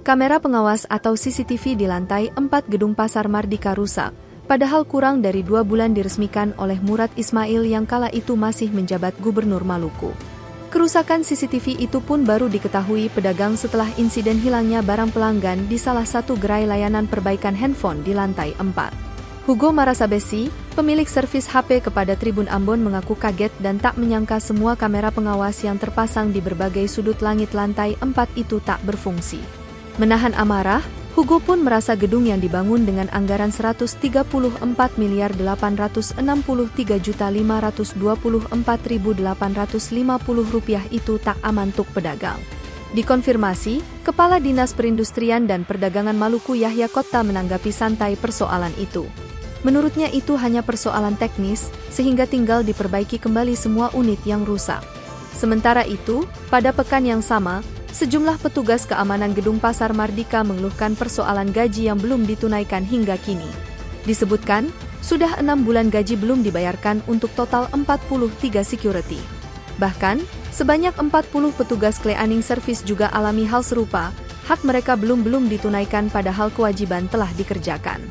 Kamera pengawas atau CCTV di lantai 4 gedung Pasar Mardika rusak, padahal kurang dari 2 bulan diresmikan oleh Murad Ismail yang kala itu masih menjabat Gubernur Maluku. Kerusakan CCTV itu pun baru diketahui pedagang setelah insiden hilangnya barang pelanggan di salah satu gerai layanan perbaikan handphone di lantai 4. Hugo Marasabesi, pemilik servis HP kepada Tribun Ambon mengaku kaget dan tak menyangka semua kamera pengawas yang terpasang di berbagai sudut langit lantai 4 itu tak berfungsi. Menahan amarah, Hugo pun merasa gedung yang dibangun dengan anggaran 134.863.524.850 rupiah itu tak aman untuk pedagang. Dikonfirmasi, Kepala Dinas Perindustrian dan Perdagangan Maluku Yahya Kotta menanggapi santai persoalan itu. Menurutnya itu hanya persoalan teknis, sehingga tinggal diperbaiki kembali semua unit yang rusak. Sementara itu, pada pekan yang sama, sejumlah petugas keamanan gedung Pasar Mardika mengeluhkan persoalan gaji yang belum ditunaikan hingga kini. Disebutkan, sudah 6 bulan gaji belum dibayarkan untuk total 43 security. Bahkan, sebanyak 40 petugas cleaning service juga alami hal serupa, hak mereka belum ditunaikan padahal kewajiban telah dikerjakan.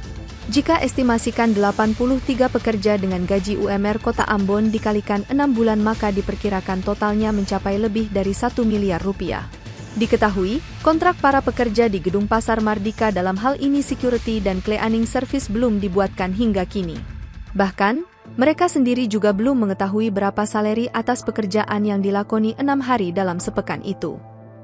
Jika estimasikan 83 pekerja dengan gaji UMR Kota Ambon dikalikan 6 bulan maka diperkirakan totalnya mencapai lebih dari 1 miliar rupiah. Diketahui, kontrak para pekerja di gedung Pasar Mardika dalam hal ini security dan cleaning service belum dibuatkan hingga kini. Bahkan, mereka sendiri juga belum mengetahui berapa salary atas pekerjaan yang dilakoni 6 hari dalam sepekan itu.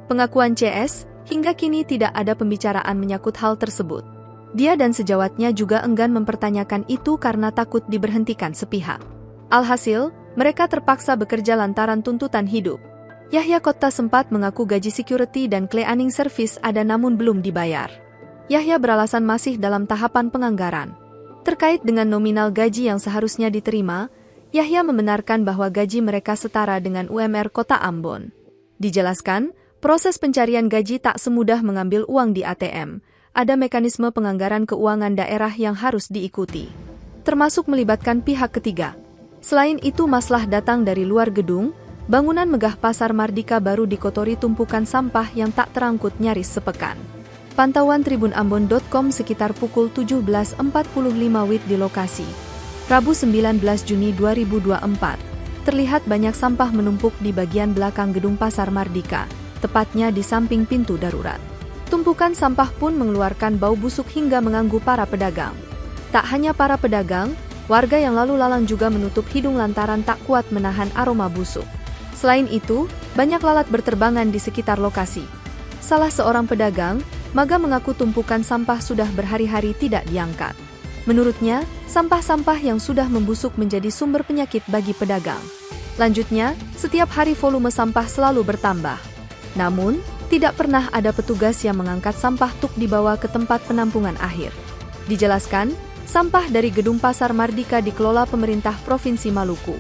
Pengakuan CS, hingga kini tidak ada pembicaraan menyangkut hal tersebut. Dia dan sejawatnya juga enggan mempertanyakan itu karena takut diberhentikan sepihak. Alhasil, mereka terpaksa bekerja lantaran tuntutan hidup. Yahya Kotta sempat mengaku gaji security dan cleaning service ada namun belum dibayar. Yahya beralasan masih dalam tahapan penganggaran. Terkait dengan nominal gaji yang seharusnya diterima, Yahya membenarkan bahwa gaji mereka setara dengan UMR Kota Ambon. Dijelaskan, proses pencarian gaji tak semudah mengambil uang di ATM. Ada mekanisme penganggaran keuangan daerah yang harus diikuti, termasuk melibatkan pihak ketiga. Selain itu masalah datang dari luar gedung, bangunan megah Pasar Mardika baru dikotori tumpukan sampah yang tak terangkut nyaris sepekan. Pantauan tribunambon.com sekitar pukul 17.45 WIB di lokasi. Rabu 19 Juni 2024, terlihat banyak sampah menumpuk di bagian belakang gedung Pasar Mardika, tepatnya di samping pintu darurat. Tumpukan sampah pun mengeluarkan bau busuk hingga mengganggu para pedagang. Tak hanya para pedagang, warga yang lalu lalang juga menutup hidung lantaran tak kuat menahan aroma busuk. Selain itu, banyak lalat berterbangan di sekitar lokasi. Salah seorang pedagang, Maga mengaku tumpukan sampah sudah berhari-hari tidak diangkat. Menurutnya, sampah-sampah yang sudah membusuk menjadi sumber penyakit bagi pedagang. Lanjutnya, setiap hari volume sampah selalu bertambah. Namun, tidak pernah ada petugas yang mengangkat sampah truk dibawa ke tempat penampungan akhir. Dijelaskan, sampah dari gedung Pasar Mardika dikelola pemerintah Provinsi Maluku.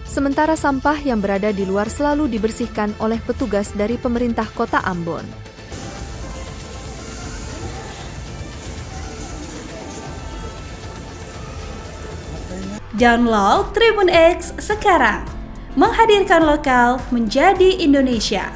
Sementara sampah yang berada di luar selalu dibersihkan oleh petugas dari pemerintah Kota Ambon. Download Tribun X sekarang, menghadirkan lokal menjadi Indonesia.